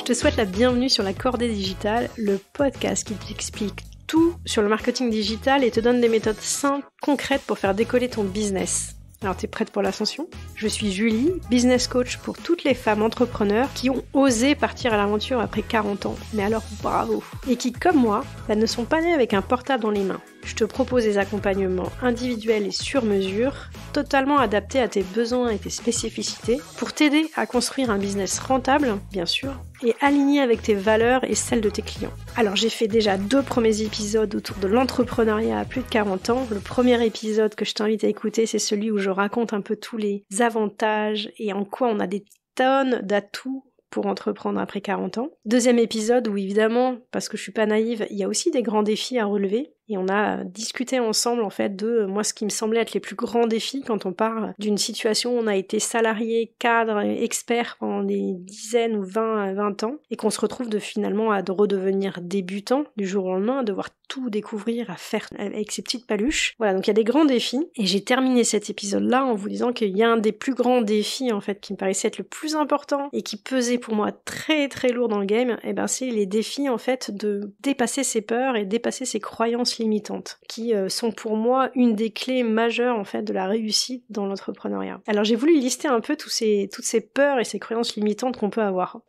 Je te souhaite la bienvenue sur La Cordée Digitale, le podcast qui t'explique tout sur le marketing digital et te donne des méthodes simples, concrètes pour faire décoller ton business. Alors t'es prête pour l'ascension ? Je suis Julie, business coach pour toutes les femmes entrepreneurs qui ont osé partir à l'aventure après 40 ans. Mais alors bravo ! Et qui, comme moi, ne sont pas nées avec un portable dans les mains. Je te propose des accompagnements individuels et sur mesure, totalement adaptés à tes besoins et tes spécificités, pour t'aider à construire un business rentable, bien sûr, et aligné avec tes valeurs et celles de tes clients. Alors j'ai fait déjà 2 premiers épisodes autour de l'entrepreneuriat à plus de 40 ans. Le premier épisode que je t'invite à écouter, c'est celui où je raconte un peu tous les avantages et en quoi on a des tonnes d'atouts pour entreprendre après 40 ans. Deuxième épisode où évidemment, parce que je suis pas naïve, il y a aussi des grands défis à relever. Et on a discuté ensemble en fait de moi ce qui me semblait être les plus grands défis quand on parle d'une situation où on a été salarié, cadre, expert pendant des dizaines ou 20 ans et qu'on se retrouve finalement à redevenir débutant du jour au lendemain, à devoir tout découvrir, à faire avec ses petites paluches. Voilà, donc il y a des grands défis et j'ai terminé cet épisode-là en vous disant qu'il y a un des plus grands défis en fait qui me paraissait être le plus important et qui pesait pour moi très très lourd dans le game, et ben c'est les défis en fait de dépasser ses peurs et dépasser ses croyances limitantes, qui sont pour moi une des clés majeures en fait de la réussite dans l'entrepreneuriat. Alors j'ai voulu lister un peu toutes ces peurs et ces croyances limitantes qu'on peut avoir.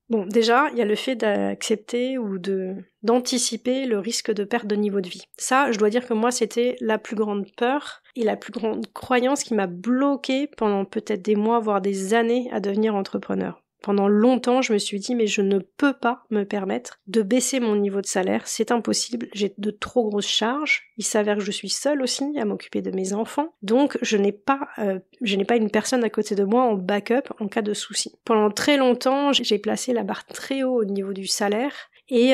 Bon, déjà, il y a le fait d'accepter ou d'anticiper le risque de perte de niveau de vie. Ça, je dois dire que moi, c'était la plus grande peur et la plus grande croyance qui m'a bloquée pendant peut-être des mois, voire des années à devenir entrepreneur. Pendant longtemps, je me suis dit, mais je ne peux pas me permettre de baisser mon niveau de salaire, c'est impossible, j'ai de trop grosses charges, il s'avère que je suis seule aussi à m'occuper de mes enfants, donc je n'ai pas une personne à côté de moi en backup en cas de souci. Pendant très longtemps, j'ai placé la barre très haut au niveau du salaire, et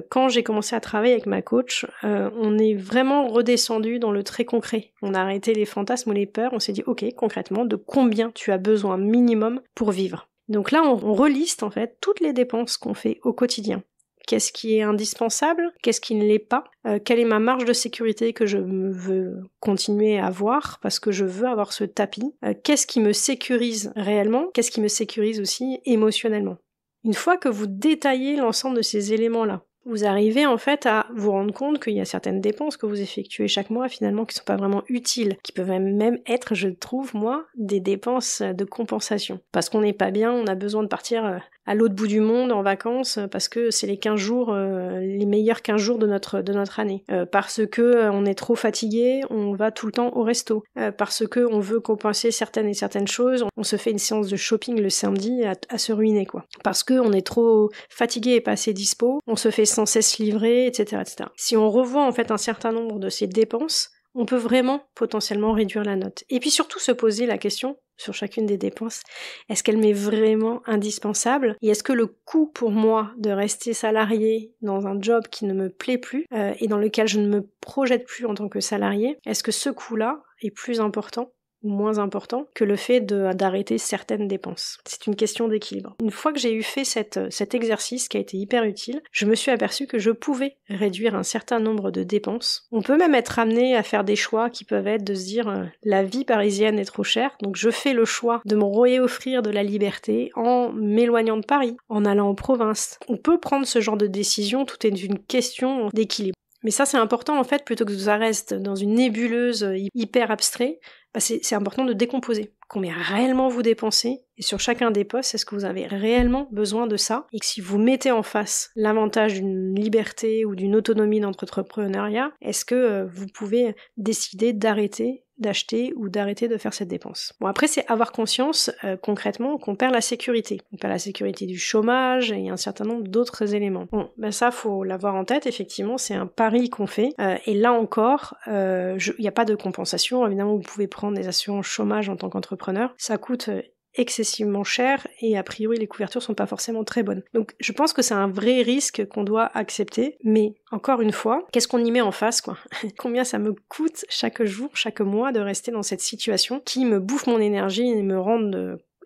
quand j'ai commencé à travailler avec ma coach, on est vraiment redescendu dans le très concret. On a arrêté les fantasmes ou les peurs, on s'est dit, ok, concrètement, de combien tu as besoin minimum pour vivre ? Donc là, on reliste en fait toutes les dépenses qu'on fait au quotidien. Qu'est-ce qui est indispensable ? Qu'est-ce qui ne l'est pas ? Quelle est ma marge de sécurité que je veux continuer à avoir parce que je veux avoir ce tapis ? Qu'est-ce qui me sécurise réellement ? Qu'est-ce qui me sécurise aussi émotionnellement ? Une fois que vous détaillez l'ensemble de ces éléments-là, vous arrivez en fait à vous rendre compte qu'il y a certaines dépenses que vous effectuez chaque mois finalement qui sont pas vraiment utiles, qui peuvent même être, je trouve moi, des dépenses de compensation. Parce qu'on n'est pas bien, on a besoin de partir à l'autre bout du monde en vacances parce que c'est les 15 jours, les meilleurs 15 jours de notre année. Parce que on est trop fatigué, on va tout le temps au resto. Parce que on veut compenser certaines choses, on se fait une séance de shopping le samedi à se ruiner quoi. Parce que on est trop fatigué et pas assez dispo, on se fait sans cesse livrer, etc., etc. Si on revoit en fait un certain nombre de ces dépenses, on peut vraiment potentiellement réduire la note. Et puis surtout se poser la question sur chacune des dépenses, est-ce qu'elle m'est vraiment indispensable ? Et est-ce que le coût pour moi de rester salarié dans un job qui ne me plaît plus et dans lequel je ne me projette plus en tant que salarié, est-ce que ce coût-là est plus important ou moins important que le fait d'arrêter certaines dépenses. C'est une question d'équilibre. Une fois que j'ai fait cet exercice qui a été hyper utile, je me suis aperçue que je pouvais réduire un certain nombre de dépenses. On peut même être amené à faire des choix qui peuvent être de se dire la vie parisienne est trop chère, donc je fais le choix de me réoffrir de la liberté en m'éloignant de Paris, en allant en province. On peut prendre ce genre de décision, tout est une question d'équilibre. Mais ça c'est important en fait, plutôt que ça reste dans une nébuleuse hyper abstraite, c'est important de décomposer. Combien réellement vous dépensez, et sur chacun des postes, est-ce que vous avez réellement besoin de ça ? Et que si vous mettez en face l'avantage d'une liberté ou d'une autonomie d'entrepreneuriat, est-ce que vous pouvez décider d'acheter ou d'arrêter de faire cette dépense. Bon, après, c'est avoir conscience concrètement qu'on perd la sécurité. On perd la sécurité du chômage et un certain nombre d'autres éléments. Bon, ça, faut l'avoir en tête, effectivement, c'est un pari qu'on fait. Et là encore, il n'y a pas de compensation. Évidemment, vous pouvez prendre des assurances chômage en tant qu'entrepreneur. Ça coûte excessivement cher et a priori les couvertures sont pas forcément très bonnes. Donc je pense que c'est un vrai risque qu'on doit accepter, mais encore une fois, qu'est-ce qu'on y met en face quoi ? Combien ça me coûte chaque jour, chaque mois de rester dans cette situation qui me bouffe mon énergie et me rend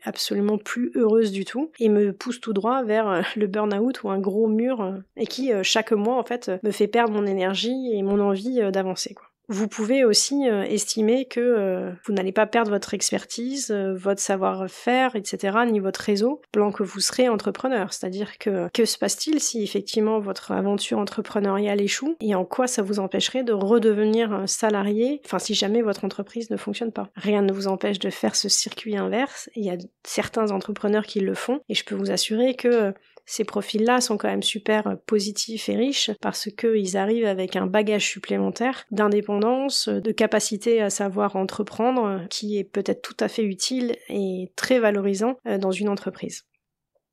absolument plus heureuse du tout et me pousse tout droit vers le burn-out ou un gros mur et qui chaque mois en fait me fait perdre mon énergie et mon envie d'avancer quoi. vous pouvez aussi estimer que vous n'allez pas perdre votre expertise, votre savoir-faire, etc., ni votre réseau, pendant que vous serez entrepreneur. C'est-à-dire que se passe-t-il si effectivement votre aventure entrepreneuriale échoue, et en quoi ça vous empêcherait de redevenir salarié, enfin si jamais votre entreprise ne fonctionne pas. Rien ne vous empêche de faire ce circuit inverse, il y a certains entrepreneurs qui le font, et je peux vous assurer que ces profils-là sont quand même super positifs et riches parce qu'ils arrivent avec un bagage supplémentaire d'indépendance, de capacité à savoir entreprendre qui est peut-être tout à fait utile et très valorisant dans une entreprise.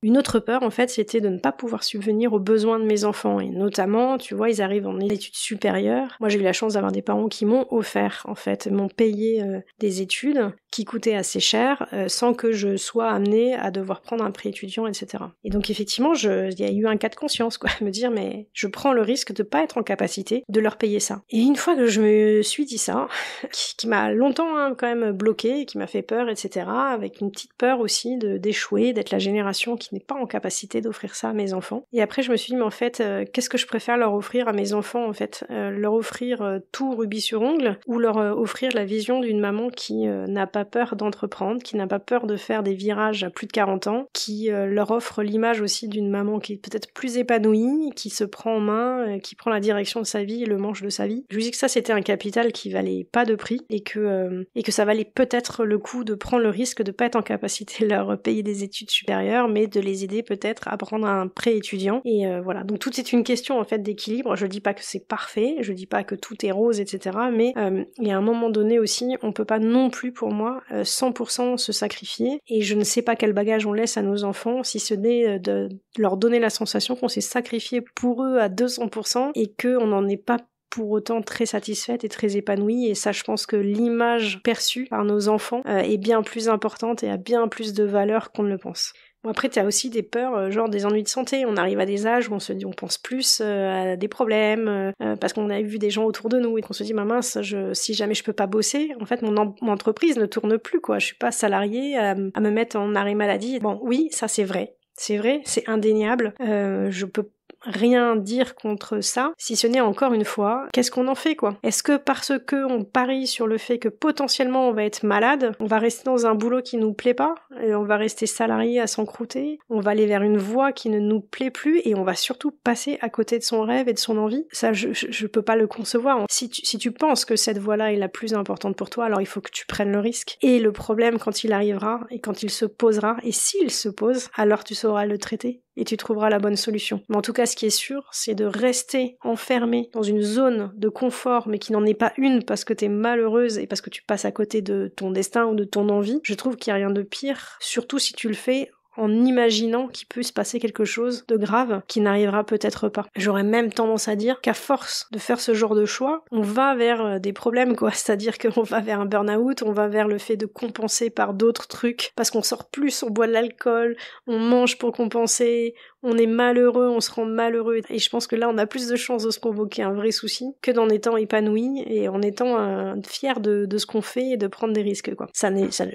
Une autre peur, en fait, c'était de ne pas pouvoir subvenir aux besoins de mes enfants. Et notamment, tu vois, ils arrivent en études supérieures. Moi, j'ai eu la chance d'avoir des parents qui m'ont offert, en fait, m'ont payé des études qui coûtaient assez cher, sans que je sois amenée à devoir prendre un prêt étudiant, etc. Et donc, effectivement, il y a eu un cas de conscience, quoi. Me dire, mais je prends le risque de pas être en capacité de leur payer ça. Et une fois que je me suis dit ça, qui m'a longtemps quand même bloquée, qui m'a fait peur, etc., avec une petite peur aussi d'échouer, d'être la génération qui n'est pas en capacité d'offrir ça à mes enfants. Et après, je me suis dit, mais en fait, qu'est-ce que je préfère leur offrir à mes enfants, en fait? Leur offrir tout rubis sur ongles, ou leur offrir la vision d'une maman qui n'a pas peur d'entreprendre, qui n'a pas peur de faire des virages à plus de 40 ans, qui leur offre l'image aussi d'une maman qui est peut-être plus épanouie, qui se prend en main, qui prend la direction de sa vie et le manche de sa vie. Je vous dis que ça, c'était un capital qui valait pas de prix, et que ça valait peut-être le coup de prendre le risque de pas être en capacité de leur payer des études supérieures, mais de les aider peut-être à prendre un prêt étudiant. Et voilà, donc tout est une question en fait d'équilibre. Je dis pas que c'est parfait, je dis pas que tout est rose, etc. Mais il y a un moment donné aussi, on peut pas non plus pour moi 100% se sacrifier. Et je ne sais pas quel bagage on laisse à nos enfants, si ce n'est de leur donner la sensation qu'on s'est sacrifié pour eux à 200% et qu'on n'en est pas pour autant très satisfaite et très épanouie, et ça je pense que l'image perçue par nos enfants est bien plus importante et a bien plus de valeur qu'on ne le pense. Bon, après t'as aussi des peurs, genre des ennuis de santé. On arrive à des âges où on se dit, on pense plus à des problèmes, parce qu'on a vu des gens autour de nous et qu'on se dit, ma mince, si jamais je peux pas bosser, en fait mon entreprise ne tourne plus, quoi. Je suis pas salariée à me mettre en arrêt maladie. Bon, oui, ça c'est vrai, c'est indéniable. Je peux rien dire contre ça, si ce n'est encore une fois, qu'est-ce qu'on en fait, quoi? Est-ce que parce que on parie sur le fait que potentiellement on va être malade, on va rester dans un boulot qui nous plaît pas, et on va rester salarié à s'encrouter, on va aller vers une voie qui ne nous plaît plus, et on va surtout passer à côté de son rêve et de son envie? Ça, je peux pas le concevoir. Si tu penses que cette voie-là est la plus importante pour toi, alors il faut que tu prennes le risque. Et le problème, quand il arrivera, et quand il se posera, et s'il se pose, alors tu sauras le traiter et tu trouveras la bonne solution. Mais en tout cas, ce qui est sûr, c'est de rester enfermé dans une zone de confort, mais qui n'en est pas une parce que t'es malheureuse et parce que tu passes à côté de ton destin ou de ton envie. Je trouve qu'il n'y a rien de pire, surtout si tu le fais en imaginant qu'il peut se passer quelque chose de grave qui n'arrivera peut-être pas. J'aurais même tendance à dire qu'à force de faire ce genre de choix, on va vers des problèmes, quoi. C'est-à-dire qu'on va vers un burn-out, on va vers le fait de compenser par d'autres trucs, parce qu'on sort plus, on boit de l'alcool, on mange pour compenser, on est malheureux, on se rend malheureux. Et je pense que là, on a plus de chances de se provoquer un vrai souci que d'en étant épanoui et en étant fier de ce qu'on fait et de prendre des risques, quoi.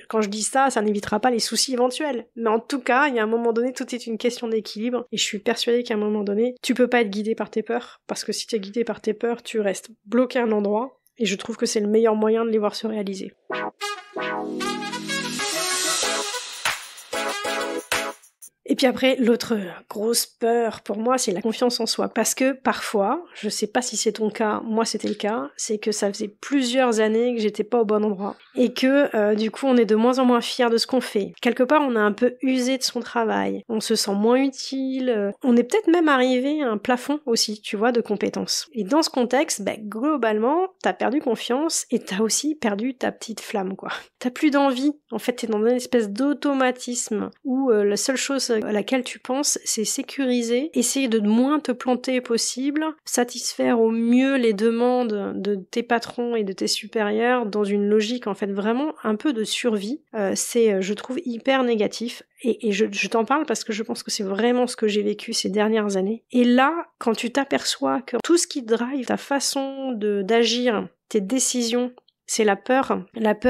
Quand je dis ça, ça n'évitera pas les soucis éventuels. Mais en tout cas, il y a un moment donné, tout est une question d'équilibre. Et je suis persuadée qu'à un moment donné, tu peux pas être guidé par tes peurs. Parce que si tu es guidé par tes peurs, tu restes bloqué à un endroit. Et je trouve que c'est le meilleur moyen de les voir se réaliser. Et puis après, l'autre grosse peur pour moi, c'est la confiance en soi. Parce que parfois, je sais pas si c'est ton cas, moi c'était le cas, c'est que ça faisait plusieurs années que j'étais pas au bon endroit. Et que du coup, on est de moins en moins fiers de ce qu'on fait. Quelque part, on a un peu usé de son travail. On se sent moins utile. On est peut-être même arrivé à un plafond aussi, tu vois, de compétences. Et dans ce contexte, globalement, t'as perdu confiance et t'as aussi perdu ta petite flamme, quoi. T'as plus d'envie. En fait, t'es dans une espèce d'automatisme où la seule chose à laquelle tu penses, c'est sécuriser, essayer de moins te planter possible, satisfaire au mieux les demandes de tes patrons et de tes supérieurs dans une logique en fait vraiment un peu de survie. C'est, je trouve, hyper négatif. Et je t'en parle parce que je pense que c'est vraiment ce que j'ai vécu ces dernières années. Et là, quand tu t'aperçois que tout ce qui drive ta façon d'agir, tes décisions, C'est la peur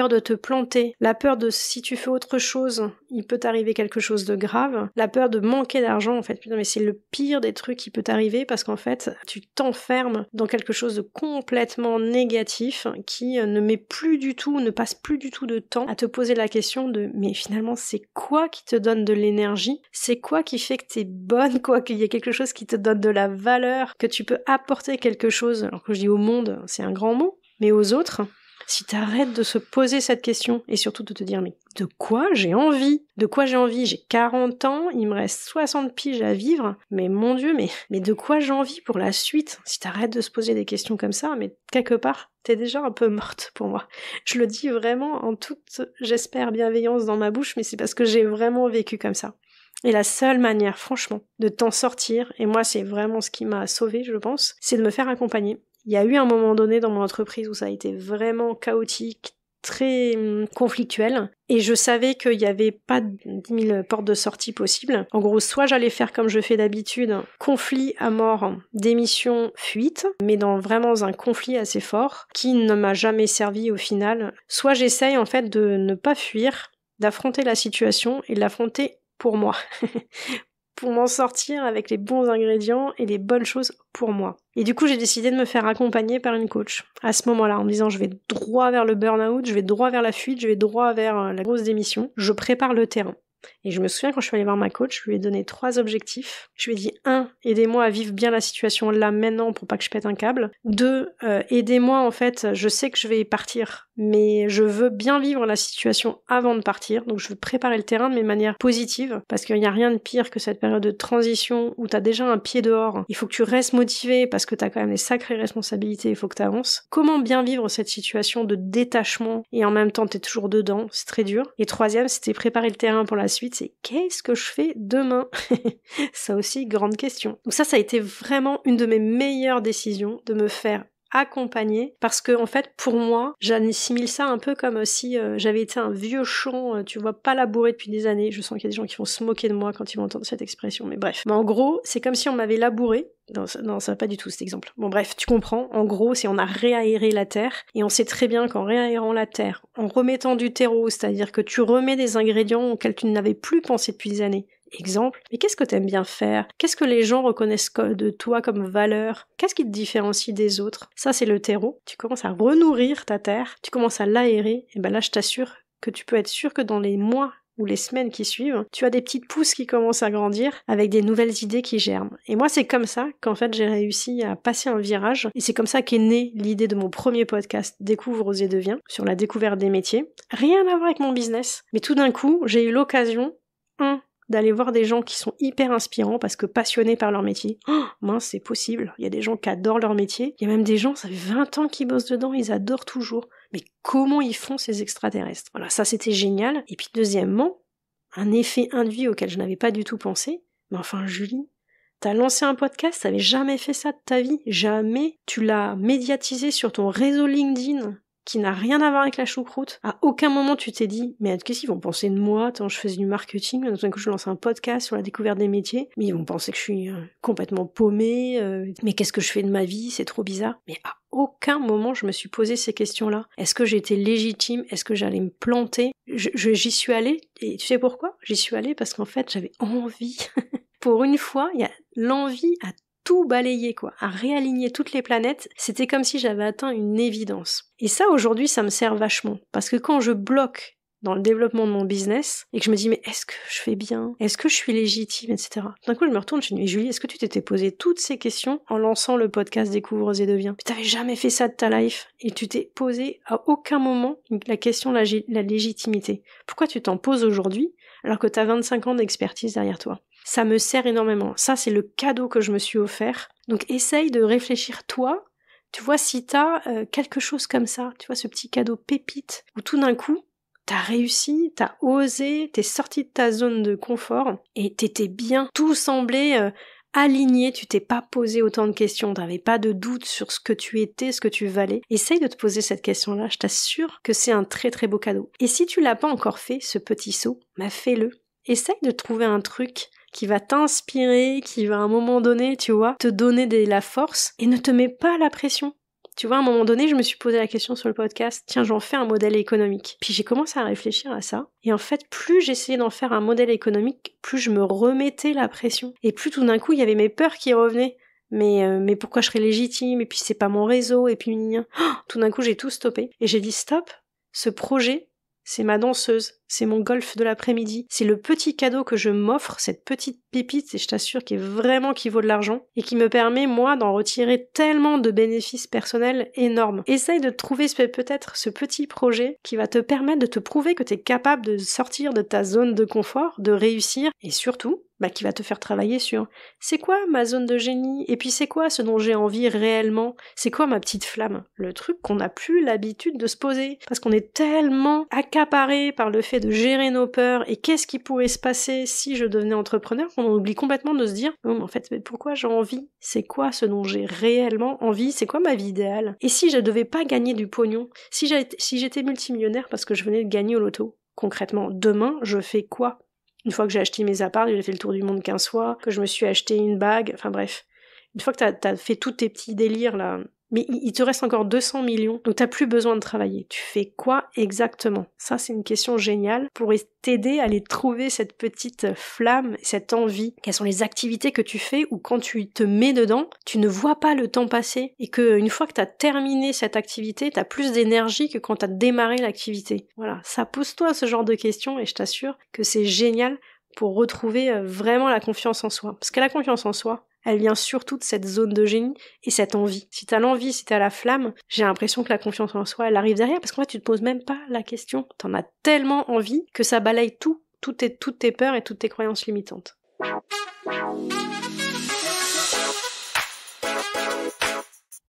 de te planter, la peur de si tu fais autre chose, il peut t'arriver quelque chose de grave, la peur de manquer d'argent en fait. Putain, mais c'est le pire des trucs qui peut t'arriver parce qu'en fait, tu t'enfermes dans quelque chose de complètement négatif qui ne passe plus du tout de temps à te poser la question de mais finalement c'est quoi qui te donne de l'énergie? C'est quoi qui fait que t'es bonne, quoi, qu'il y ait quelque chose qui te donne de la valeur, que tu peux apporter quelque chose, alors que je dis au monde, c'est un grand mot, mais aux autres, si t'arrêtes de se poser cette question et surtout de te dire mais de quoi j'ai envie? De quoi j'ai envie? J'ai 40 ans, il me reste 60 piges à vivre, mais mon Dieu, mais de quoi j'ai envie pour la suite? Si t'arrêtes de se poser des questions comme ça, mais quelque part, t'es déjà un peu morte pour moi. Je le dis vraiment en toute, j'espère, bienveillance dans ma bouche, mais c'est parce que j'ai vraiment vécu comme ça. Et la seule manière, franchement, de t'en sortir, et moi c'est vraiment ce qui m'a sauvée, je pense, c'est de me faire accompagner. Il y a eu un moment donné dans mon entreprise où ça a été vraiment chaotique, très conflictuel, et je savais qu'il n'y avait pas 10 000 portes de sortie possibles. En gros, soit j'allais faire comme je fais d'habitude, conflit à mort, démission, fuite, mais vraiment un conflit assez fort, qui ne m'a jamais servi au final. Soit j'essaye en fait de ne pas fuir, d'affronter la situation et de l'affronter pour moi. Pour m'en sortir avec les bons ingrédients et les bonnes choses pour moi. Et du coup, j'ai décidé de me faire accompagner par une coach à ce moment-là, en me disant je vais droit vers le burn-out, je vais droit vers la fuite, je vais droit vers la grosse démission. Je prépare le terrain. Et je me souviens quand je suis allée voir ma coach, je lui ai donné 3 objectifs. Je lui ai dit 1, aidez-moi à vivre bien la situation là maintenant pour pas que je pète un câble. 2, aidez-moi en fait, je sais que je vais partir, mais je veux bien vivre la situation avant de partir, donc je veux préparer le terrain de mes manières positives, parce qu'il n'y a rien de pire que cette période de transition où t'as déjà un pied dehors. Il faut que tu restes motivé parce que t'as quand même des sacrées responsabilités, il faut que t'avances. Comment bien vivre cette situation de détachement et en même temps t'es toujours dedans, c'est très dur. Et 3e, c'était préparer le terrain pour la suite, c'est qu'est-ce que je fais demain? Ça aussi, grande question. Donc ça a été vraiment une de mes meilleures décisions, de me faire accompagner, parce que en fait pour moi j'assimile ça un peu comme si j'avais été un vieux champ, tu vois, pas labouré depuis des années. Je sens qu'il y a des gens qui vont se moquer de moi quand ils vont entendre cette expression, mais bref. Mais en gros c'est comme si on m'avait labouré. Non, ça va pas du tout cet exemple. Bon bref, tu comprends, en gros c'est on a réaéré la terre, et on sait très bien qu'en réaérant la terre, en remettant du terreau, c'est-à-dire que tu remets des ingrédients auxquels tu n'avais plus pensé depuis des années. Exemple, mais qu'est-ce que t'aimes bien faire? Qu'est-ce que les gens reconnaissent de toi comme valeur? Qu'est-ce qui te différencie des autres? Ça, c'est le terreau. Tu commences à renourrir ta terre, tu commences à l'aérer, et ben là, je t'assure que tu peux être sûr que dans les mois ou les semaines qui suivent, tu as des petites pousses qui commencent à grandir avec des nouvelles idées qui germent. Et moi, c'est comme ça qu'en fait, j'ai réussi à passer un virage, et c'est comme ça qu'est née l'idée de mon premier podcast, Découvre, ose et deviens, sur la découverte des métiers. Rien à voir avec mon business, mais tout d'un coup, j'ai eu l'occasion, d'aller voir des gens qui sont hyper inspirants parce que passionnés par leur métier. Oh, mince, c'est possible. Il y a des gens qui adorent leur métier. Il y a même des gens, ça fait 20 ans qu'ils bossent dedans, ils adorent toujours. Mais comment ils font ces extraterrestres? Voilà, ça c'était génial. Et puis deuxièmement, un effet induit auquel je n'avais pas du tout pensé. Mais enfin, Julie, t'as lancé un podcast, t'avais jamais fait ça de ta vie. Jamais. Tu l'as médiatisé sur ton réseau LinkedIn, qui n'a rien à voir avec la choucroute. À aucun moment tu t'es dit mais qu'est-ce qu'ils vont penser de moi? Attends, je faisais du marketing, tout d'un coup je lance un podcast sur la découverte des métiers, mais ils vont penser que je suis complètement paumée, mais qu'est-ce que je fais de ma vie? C'est trop bizarre. Mais à aucun moment je me suis posé ces questions-là. Est-ce que j'étais légitime? Est-ce que j'allais me planter? J'y suis allée, et tu sais pourquoi? J'y suis allée parce qu'en fait j'avais envie. Pour une fois, il y a l'envie à tout balayer, quoi, à réaligner toutes les planètes. C'était comme si j'avais atteint une évidence. Et ça, aujourd'hui, ça me sert vachement. Parce que quand je bloque dans le développement de mon business, et que je me dis, mais est-ce que je fais bien? Est-ce que je suis légitime, etc. D'un coup, je me retourne, je me dis, mais Julie, est-ce que tu t'étais posé toutes ces questions en lançant le podcast Découvre, ose et deviens? Mais t'avais jamais fait ça de ta life, et tu t'es posé à aucun moment la question de la légitimité. Pourquoi tu t'en poses aujourd'hui, alors que t'as 25 ans d'expertise derrière toi? Ça me sert énormément. Ça, c'est le cadeau que je me suis offert. Donc, essaye de réfléchir, toi. Tu vois, si t'as quelque chose comme ça, tu vois, ce petit cadeau pépite, où tout d'un coup, t'as réussi, t'as osé, t'es sorti de ta zone de confort, et t'étais bien. Tout semblait aligné, tu t'es pas posé autant de questions, t'avais pas de doute sur ce que tu étais, ce que tu valais. Essaye de te poser cette question-là, je t'assure que c'est un très très beau cadeau. Et si tu l'as pas encore fait, ce petit saut, bah fais-le. Essaye de trouver un truc qui va t'inspirer, qui va à un moment donné, tu vois, te donner la force, et ne te mets pas la pression. Tu vois, à un moment donné, je me suis posé la question sur le podcast, tiens, j'en fais un modèle économique. Puis j'ai commencé à réfléchir à ça. Et en fait, plus j'essayais d'en faire un modèle économique, plus je me remettais la pression. Et plus tout d'un coup, il y avait mes peurs qui revenaient. Mais pourquoi je serais légitime? Et puis c'est pas mon réseau, et puis tout d'un coup, j'ai tout stoppé. Et j'ai dit stop, ce projet, c'est ma danseuse, c'est mon golf de l'après-midi, c'est le petit cadeau que je m'offre, cette petite pépite, et je t'assure qui vaut de l'argent, et qui me permet, moi, d'en retirer tellement de bénéfices personnels énormes. Essaye de trouver peut-être ce petit projet qui va te permettre de te prouver que tu es capable de sortir de ta zone de confort, de réussir, et surtout, qui va te faire travailler sur c'est quoi ma zone de génie, et puis c'est quoi ce dont j'ai envie réellement, c'est quoi ma petite flamme, le truc qu'on n'a plus l'habitude de se poser, parce qu'on est tellement accaparé par le fait de gérer nos peurs, et qu'est-ce qui pourrait se passer si je devenais entrepreneur, qu'on oublie complètement de se dire, non mais en fait, pourquoi j'ai envie, c'est quoi ce dont j'ai réellement envie, c'est quoi ma vie idéale, et si je devais pas gagner du pognon, si j'étais multimillionnaire parce que je venais de gagner au loto, concrètement, demain, je fais quoi? Une fois que j'ai acheté mes apparts, j'ai fait le tour du monde 15 fois, que je me suis acheté une bague, enfin bref. Une fois que t'as fait tous tes petits délires là, mais il te reste encore 200 millions, donc t'as plus besoin de travailler. Tu fais quoi exactement? Ça, c'est une question géniale pour t'aider à aller trouver cette petite flamme, cette envie. Quelles sont les activités que tu fais où quand tu te mets dedans, tu ne vois pas le temps passer et que une fois que t'as terminé cette activité, t'as plus d'énergie que quand t'as démarré l'activité. Voilà, ça pose-toi ce genre de questions et je t'assure que c'est génial pour retrouver vraiment la confiance en soi. Parce que la confiance en soi, elle vient surtout de cette zone de génie et cette envie. Si t'as l'envie, si t'as la flamme, j'ai l'impression que la confiance en soi, elle arrive derrière parce qu'en fait, tu te poses même pas la question. T'en as tellement envie que ça balaye toutes tes peurs et toutes tes croyances limitantes.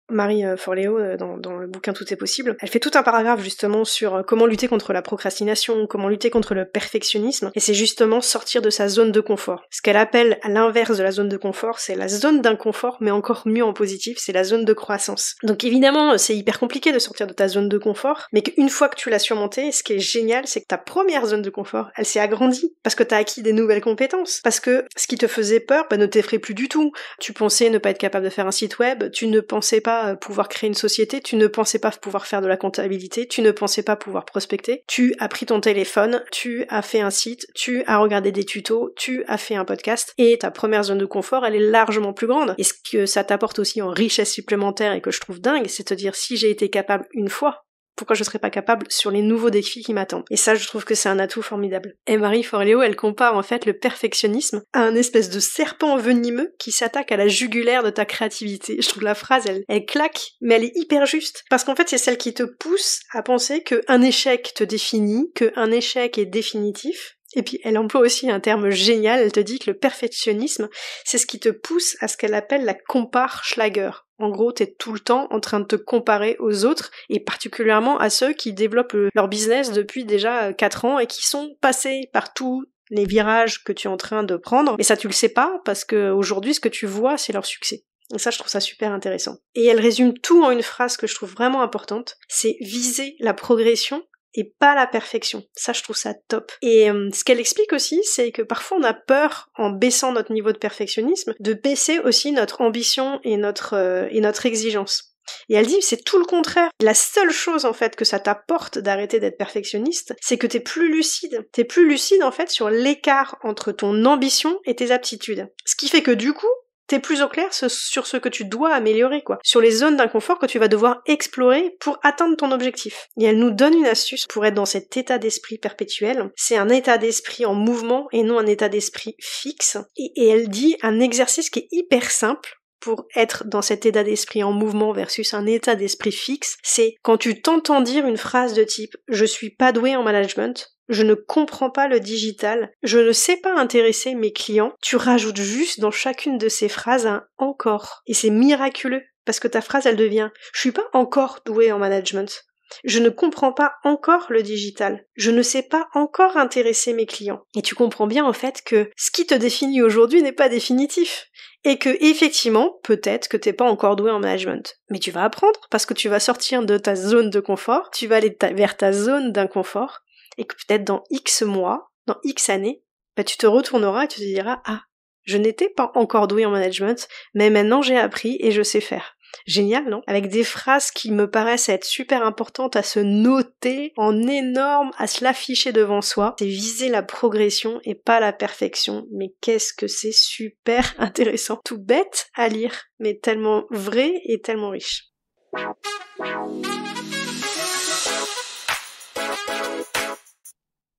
Marie Forleo, dans le bouquin Tout est possible, elle fait tout un paragraphe justement sur comment lutter contre la procrastination, comment lutter contre le perfectionnisme, et c'est justement sortir de sa zone de confort. Ce qu'elle appelle à l'inverse de la zone de confort, c'est la zone d'inconfort, mais encore mieux en positif, c'est la zone de croissance. Donc évidemment, c'est hyper compliqué de sortir de ta zone de confort, mais qu'une fois que tu l'as surmontée, ce qui est génial, c'est que ta première zone de confort, elle s'est agrandie, parce que t'as acquis des nouvelles compétences, parce que ce qui te faisait peur, ne t'effraie plus du tout. Tu pensais ne pas être capable de faire un site web, tu ne pensais pas pouvoir créer une société, tu ne pensais pas pouvoir faire de la comptabilité, tu ne pensais pas pouvoir prospecter, tu as pris ton téléphone, tu as fait un site, tu as regardé des tutos, tu as fait un podcast, et ta première zone de confort, elle est largement plus grande. Et ce que ça t'apporte aussi en richesse supplémentaire et que je trouve dingue, c'est de te dire si j'ai été capable une fois, pourquoi je serais pas capable sur les nouveaux défis qui m'attendent. Et ça, je trouve que c'est un atout formidable. Et Marie Forleo, elle compare en fait le perfectionnisme à un espèce de serpent venimeux qui s'attaque à la jugulaire de ta créativité. Je trouve la phrase, elle claque, mais elle est hyper juste. Parce qu'en fait, c'est celle qui te pousse à penser qu'un échec te définit, qu'un échec est définitif. Et puis elle emploie aussi un terme génial, elle te dit que le perfectionnisme, c'est ce qui te pousse à ce qu'elle appelle la Compare-Schlager. En gros, t'es tout le temps en train de te comparer aux autres, et particulièrement à ceux qui développent leur business depuis déjà 4 ans et qui sont passés par tous les virages que tu es en train de prendre. Et ça, tu le sais pas, parce que aujourd'hui, ce que tu vois, c'est leur succès. Et ça, je trouve ça super intéressant. Et elle résume tout en une phrase que je trouve vraiment importante, c'est viser la progression et pas la perfection. Ça, je trouve ça top. Et ce qu'elle explique aussi, c'est que parfois on a peur, en baissant notre niveau de perfectionnisme, de baisser aussi notre ambition et notre exigence. Et elle dit, c'est tout le contraire. La seule chose, en fait, que ça t'apporte d'arrêter d'être perfectionniste, c'est que t'es plus lucide. T'es plus lucide, en fait, sur l'écart entre ton ambition et tes aptitudes. Ce qui fait que, du coup, t'es plus au clair sur ce que tu dois améliorer, quoi. Sur les zones d'inconfort que tu vas devoir explorer pour atteindre ton objectif. Et elle nous donne une astuce pour être dans cet état d'esprit perpétuel. C'est un état d'esprit en mouvement et non un état d'esprit fixe. Et elle dit un exercice qui est hyper simple pour être dans cet état d'esprit en mouvement versus un état d'esprit fixe, c'est quand tu t'entends dire une phrase de type « je suis pas doué en management », je ne comprends pas le digital, je ne sais pas intéresser mes clients, tu rajoutes juste dans chacune de ces phrases un « encore ». Et c'est miraculeux, parce que ta phrase elle devient « je suis pas encore doué en management ». Je ne comprends pas encore le digital. Je ne sais pas encore intéresser mes clients. Et tu comprends bien en fait que ce qui te définit aujourd'hui n'est pas définitif. Et que effectivement, peut-être que t'es pas encore doué en management. Mais tu vas apprendre parce que tu vas sortir de ta zone de confort, tu vas aller vers ta zone d'inconfort. Et que peut-être dans X mois, dans X années, tu te retourneras et tu te diras « Ah, je n'étais pas encore doué en management, mais maintenant j'ai appris et je sais faire. » Génial, non? Avec des phrases qui me paraissent être super importantes à se noter en énorme, à se l'afficher devant soi. C'est viser la progression et pas la perfection. Mais qu'est-ce que c'est super intéressant. Tout bête à lire, mais tellement vrai et tellement riche.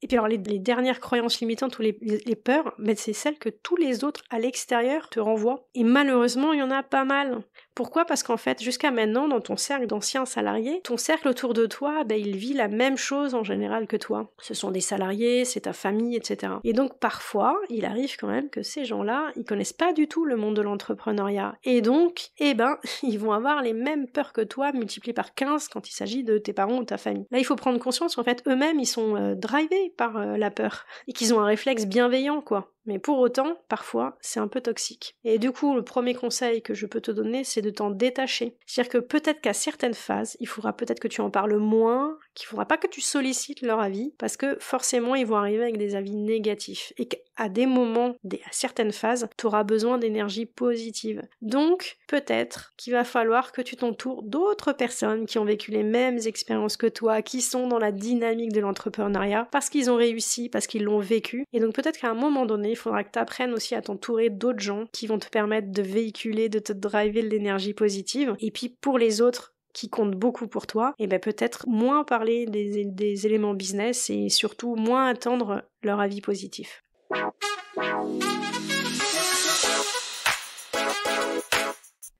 Et puis alors les dernières croyances limitantes ou les peurs, ben c'est celles que tous les autres à l'extérieur te renvoient. Et malheureusement, il y en a pas mal. Pourquoi ? Parce qu'en fait, jusqu'à maintenant, dans ton cercle d'anciens salariés, ton cercle autour de toi, ben, il vit la même chose en général que toi. Ce sont des salariés, c'est ta famille, etc. Et donc parfois, il arrive quand même que ces gens-là, ils connaissent pas du tout le monde de l'entrepreneuriat. Et donc, ils vont avoir les mêmes peurs que toi, multipliées par 15 quand il s'agit de tes parents ou ta famille. Là, il faut prendre conscience qu'en fait, eux-mêmes, ils sont drivés par la peur. Et qu'ils ont un réflexe bienveillant, quoi. Mais pour autant, parfois, c'est un peu toxique. Et du coup, le premier conseil que je peux te donner, c'est de t'en détacher. C'est-à-dire que peut-être qu'à certaines phases, il faudra peut-être que tu en parles moins, qu'il faudra pas que tu sollicites leur avis, parce que forcément, ils vont arriver avec des avis négatifs. Et qu'à des moments, à certaines phases, tu auras besoin d'énergie positive. Donc, peut-être qu'il va falloir que tu t'entoures d'autres personnes qui ont vécu les mêmes expériences que toi, qui sont dans la dynamique de l'entrepreneuriat, parce qu'ils ont réussi, parce qu'ils l'ont vécu. Et donc peut-être qu'à un moment donné, il faudra que tu apprennes aussi à t'entourer d'autres gens qui vont te permettre de véhiculer, de te driver de l'énergie positive. Et puis pour les autres qui comptent beaucoup pour toi, et ben peut-être moins parler des éléments business et surtout moins attendre leur avis positif.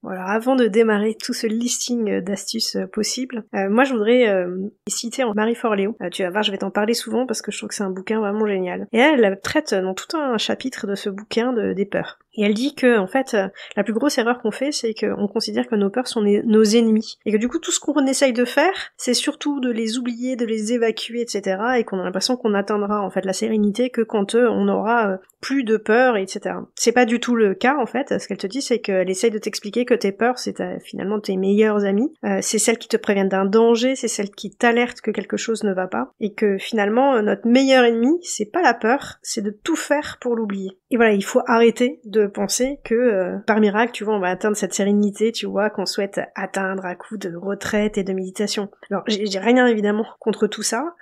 Voilà, avant de démarrer tout ce listing d'astuces possibles, moi je voudrais citer Marie Forleo. Tu vas voir, je vais t'en parler souvent parce que je trouve que c'est un bouquin vraiment génial. Et elle traite dans tout un chapitre de ce bouquin des peurs. Et elle dit que, en fait, la plus grosse erreur qu'on fait, c'est qu'on considère que nos peurs sont nos ennemis. Et que du coup, tout ce qu'on essaye de faire, c'est surtout de les oublier, de les évacuer, etc. Et qu'on a l'impression qu'on atteindra, en fait, la sérénité que quand on aura plus de peur, etc. C'est pas du tout le cas, en fait. Ce qu'elle te dit, c'est qu'elle essaye de t'expliquer que tes peurs, c'est finalement tes meilleurs amis. C'est celles qui te préviennent d'un danger, c'est celles qui t'alertent que quelque chose ne va pas. Et que finalement, notre meilleur ennemi, c'est pas la peur, c'est de tout faire pour l'oublier. Et voilà, il faut arrêter de penser que par miracle, tu vois, on va atteindre cette sérénité, tu vois, qu'on souhaite atteindre à coup de retraite et de méditation. Alors, j'ai rien évidemment contre tout ça,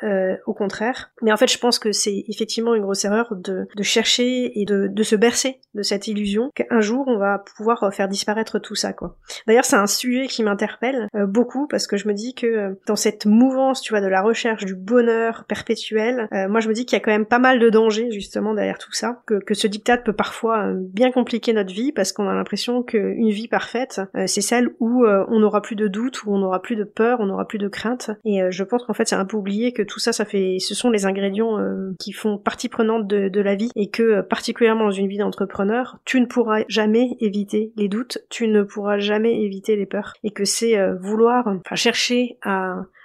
au contraire. Mais en fait, je pense que c'est effectivement une grosse erreur de chercher et de se bercer de cette illusion qu'un jour on va pouvoir faire disparaître tout ça, quoi. D'ailleurs, c'est un sujet qui m'interpelle beaucoup parce que je me dis que dans cette mouvance, tu vois, de la recherche du bonheur perpétuel, moi je me dis qu'il y a quand même pas mal de dangers justement derrière tout ça, que ce diktat peut parfois bien compliquer notre vie parce qu'on a l'impression qu'une vie parfaite, c'est celle où on n'aura plus de doute, où on n'aura plus de peur, on n'aura plus de crainte. Et je pense qu'en fait c'est un peu oublié que tout ça, ce sont les ingrédients qui font partie prenante de la vie et que particulièrement dans une vie d'entrepreneur, tu ne pourras jamais éviter les doutes, tu ne pourras jamais éviter les peurs et que c'est chercher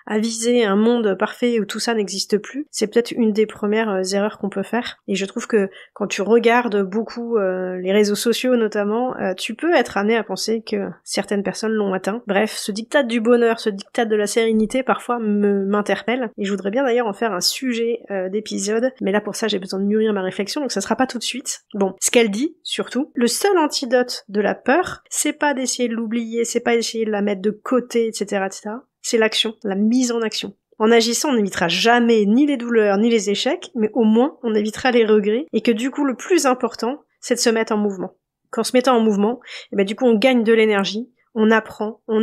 à viser un monde parfait où tout ça n'existe plus, c'est peut-être une des premières erreurs qu'on peut faire. Et je trouve que quand tu regardes beaucoup les réseaux sociaux notamment, tu peux être amené à penser que certaines personnes l'ont atteint. Bref, ce diktat du bonheur, ce diktat de la sérénité parfois m'interpelle. Et je voudrais bien d'ailleurs en faire un sujet d'épisode, mais là pour ça j'ai besoin de mûrir ma réflexion, donc ça sera pas tout de suite. Bon, ce qu'elle dit, surtout, le seul antidote de la peur, c'est pas d'essayer de l'oublier, c'est pas d'essayer de la mettre de côté, etc., etc., c'est l'action, la mise en action. En agissant, on n'évitera jamais ni les douleurs, ni les échecs, mais au moins, on évitera les regrets, et que du coup, le plus important, c'est de se mettre en mouvement. Qu'en se mettant en mouvement, du coup, on gagne de l'énergie, on apprend, on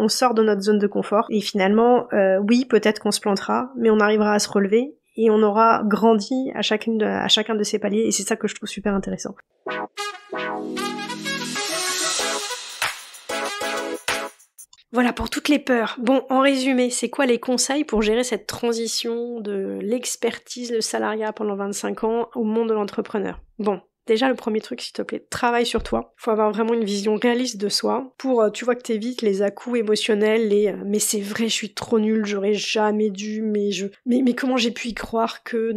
sort de notre zone de confort, et finalement, oui, peut-être qu'on se plantera, mais on arrivera à se relever, et on aura grandi à chacun de ces paliers, et c'est ça que je trouve super intéressant. Voilà pour toutes les peurs. Bon, en résumé, c'est quoi les conseils pour gérer cette transition de l'expertise, le salariat pendant 25 ans au monde de l'entrepreneur? Bon, déjà le premier truc, s'il te plaît, travaille sur toi. Faut avoir vraiment une vision réaliste de soi pour, tu vois, que t'évites les à-coups émotionnels, mais c'est vrai, je suis trop nulle, j'aurais jamais dû, mais comment j'ai pu y croire que...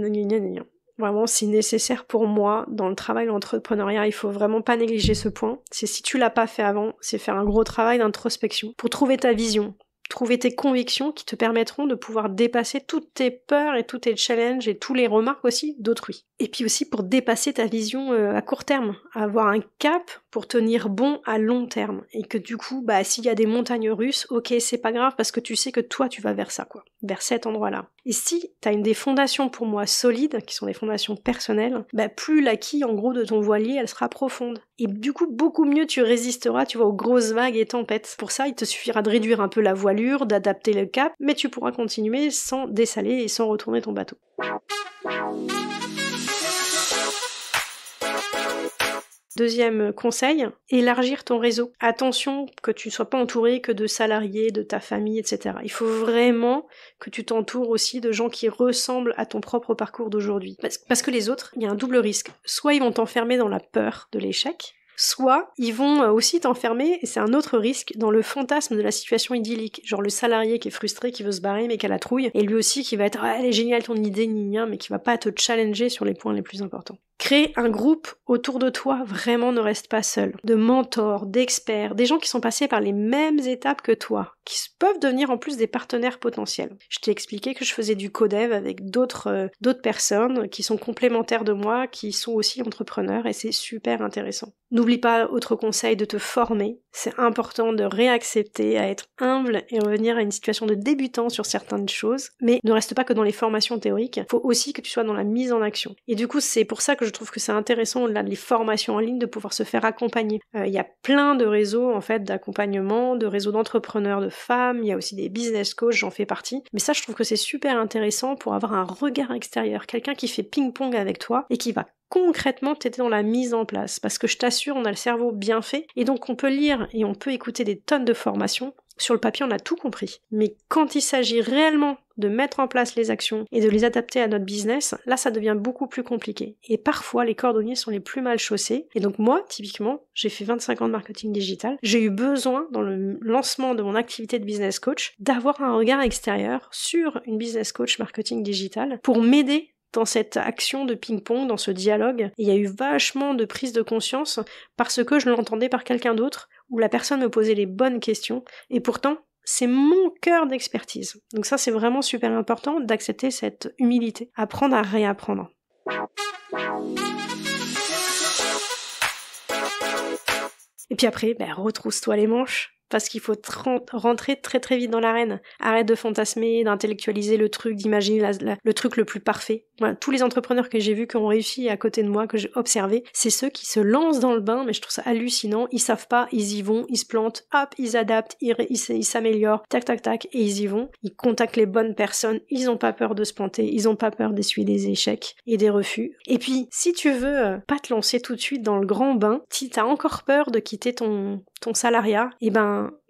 Vraiment, c'est nécessaire pour moi, dans le travail de l'entrepreneuriat, il faut vraiment pas négliger ce point. C'est si tu l'as pas fait avant, c'est faire un gros travail d'introspection pour trouver ta vision, trouver tes convictions qui te permettront de pouvoir dépasser toutes tes peurs et tous tes challenges et tous les remarques aussi d'autrui. Et puis aussi pour dépasser ta vision à court terme, avoir un cap pour tenir bon à long terme. Et que du coup, s'il y a des montagnes russes, ok, c'est pas grave parce que tu sais que toi tu vas vers ça, quoi, vers cet endroit-là. Et si t'as des fondations pour moi solides, qui sont des fondations personnelles, plus la quille en gros de ton voilier, elle sera profonde. Et du coup, beaucoup mieux tu résisteras, tu vois, aux grosses vagues et tempêtes. Pour ça, il te suffira de réduire un peu la voilure, d'adapter le cap, mais tu pourras continuer sans dessaler et sans retourner ton bateau. Deuxième conseil, élargir ton réseau. Attention que tu ne sois pas entouré que de salariés, de ta famille, etc. Il faut vraiment que tu t'entoures aussi de gens qui ressemblent à ton propre parcours d'aujourd'hui. Parce que les autres, il y a un double risque. Soit ils vont t'enfermer dans la peur de l'échec, soit ils vont aussi t'enfermer, et c'est un autre risque, dans le fantasme de la situation idyllique. Genre le salarié qui est frustré, qui veut se barrer mais qui a la trouille, et lui aussi qui va être « Ah, elle est géniale ton idée, mais qui va pas te challenger sur les points les plus importants. Créer un groupe autour de toi, vraiment ne reste pas seul. De mentors, d'experts, des gens qui sont passés par les mêmes étapes que toi, qui peuvent devenir en plus des partenaires potentiels. Je t'ai expliqué que je faisais du codev avec d'autres personnes qui sont complémentaires de moi, qui sont aussi entrepreneurs, et c'est super intéressant. N'oublie pas, autre conseil, de te former. C'est important de réaccepter, à être humble et revenir à une situation de débutant sur certaines choses, mais ne reste pas que dans les formations théoriques, il faut aussi que tu sois dans la mise en action. Et du coup, c'est pour ça que je trouve que c'est intéressant, au-delà des formations en ligne, de pouvoir se faire accompagner. Il y a plein de réseaux, en fait, d'accompagnement, de réseaux d'entrepreneurs, de femmes, il y a aussi des business coachs, j'en fais partie. Mais ça, je trouve que c'est super intéressant pour avoir un regard extérieur, quelqu'un qui fait ping-pong avec toi et qui va concrètement t'aider dans la mise en place. Parce que je t'assure, on a le cerveau bien fait, et donc on peut lire et on peut écouter des tonnes de formations. Sur le papier, on a tout compris. Mais quand il s'agit réellement de mettre en place les actions et de les adapter à notre business, là, ça devient beaucoup plus compliqué. Et parfois, les cordonniers sont les plus mal chaussés. Et donc moi, typiquement, j'ai fait 25 ans de marketing digital. J'ai eu besoin, dans le lancement de mon activité de business coach, d'avoir un regard extérieur sur une business coach marketing digital pour m'aider dans cette action de ping-pong, dans ce dialogue. Et il y a eu vachement de prise de conscience parce que je l'entendais par quelqu'un d'autre, où la personne me posait les bonnes questions, et pourtant, c'est mon cœur d'expertise. Donc ça, c'est vraiment super important d'accepter cette humilité. Apprendre à réapprendre. Et puis après, retrousse-toi les manches. Parce qu'il faut rentrer très très vite dans l'arène. Arrête de fantasmer, d'intellectualiser le truc, d'imaginer le truc le plus parfait. Voilà, tous les entrepreneurs que j'ai vus qui ont réussi à côté de moi, que j'ai observé, c'est ceux qui se lancent dans le bain, mais je trouve ça hallucinant. Ils savent pas, ils y vont, ils se plantent, hop, ils adaptent, ils s'améliorent, tac tac tac, et ils y vont. Ils contactent les bonnes personnes, ils ont pas peur de se planter, ils ont pas peur d'essuyer des échecs et des refus. Et puis, si tu veux pas te lancer tout de suite dans le grand bain, si t'as encore peur de quitter ton salariat,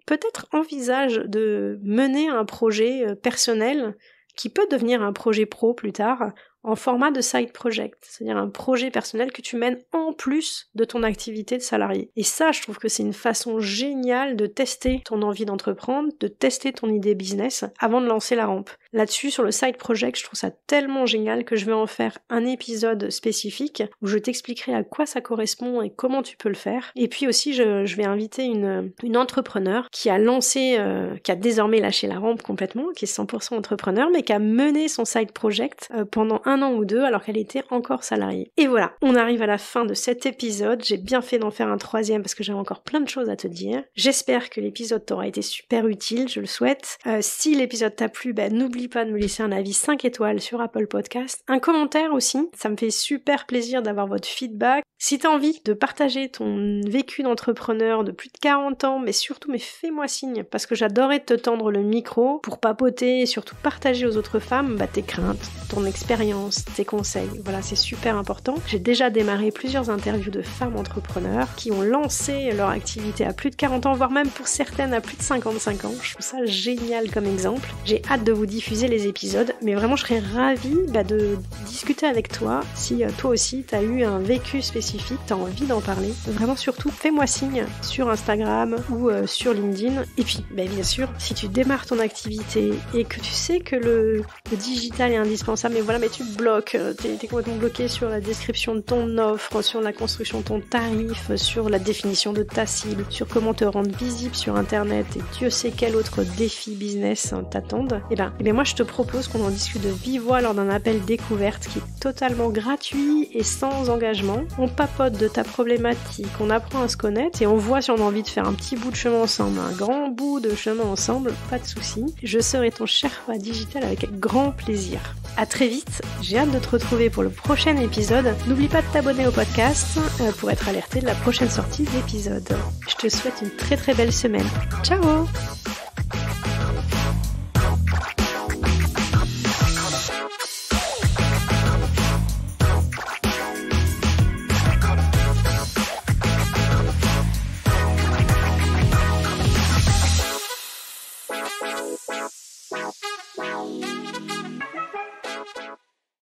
peut-être envisage de mener un projet personnel qui peut devenir un projet pro plus tard, en format de side project, c'est-à-dire un projet personnel que tu mènes en plus de ton activité de salarié. Et ça, je trouve que c'est une façon géniale de tester ton envie d'entreprendre, de tester ton idée business avant de lancer la rampe. Là-dessus, sur le side project, je trouve ça tellement génial que je vais en faire un épisode spécifique où je t'expliquerai à quoi ça correspond et comment tu peux le faire. Et puis aussi, je vais inviter une entrepreneur qui a lancé, qui a désormais lâché la rampe complètement, qui est 100% entrepreneur, mais qui a mené son side project pendant 1 an ou 2 alors qu'elle était encore salariée. Et voilà, on arrive à la fin de cet épisode. J'ai bien fait d'en faire un 3e parce que j'avais encore plein de choses à te dire. J'espère que l'épisode t'aura été super utile, je le souhaite. Si l'épisode t'a plu, n'oublie pas de me laisser un avis 5 étoiles sur Apple Podcast. Un commentaire aussi, ça me fait super plaisir d'avoir votre feedback. Si t'as envie de partager ton vécu d'entrepreneur de plus de 40 ans, mais fais-moi signe, parce que j'adorais te tendre le micro pour papoter et surtout partager aux autres femmes tes craintes, ton expérience, tes conseils. Voilà, c'est super important. J'ai déjà démarré plusieurs interviews de femmes entrepreneurs qui ont lancé leur activité à plus de 40 ans, voire même pour certaines à plus de 55 ans. Je trouve ça génial comme exemple. J'ai hâte de vous diffuser les épisodes, mais vraiment je serais ravie de discuter avec toi si toi aussi t'as eu un vécu spécifique, t'as envie d'en parler. Vraiment surtout, fais-moi signe sur Instagram ou sur LinkedIn. Et puis, bien sûr, si tu démarres ton activité et que tu sais que le digital est indispensable, mais tu bloque, t'es complètement bloqué sur la description de ton offre, sur la construction de ton tarif, sur la définition de ta cible, sur comment te rendre visible sur internet et Dieu sait quel autre défi business t'attendent, et bien moi je te propose qu'on en discute de vive voix lors d'un appel découverte qui est totalement gratuit et sans engagement. On papote de ta problématique, on apprend à se connaître et on voit si on a envie de faire un petit bout de chemin ensemble, un grand bout de chemin ensemble, pas de souci. Je serai ton Sherpa digital avec grand plaisir. À très vite, j'ai hâte de te retrouver pour le prochain épisode. N'oublie pas de t'abonner au podcast pour être alerté de la prochaine sortie d'épisode. Je te souhaite une très très belle semaine. Ciao!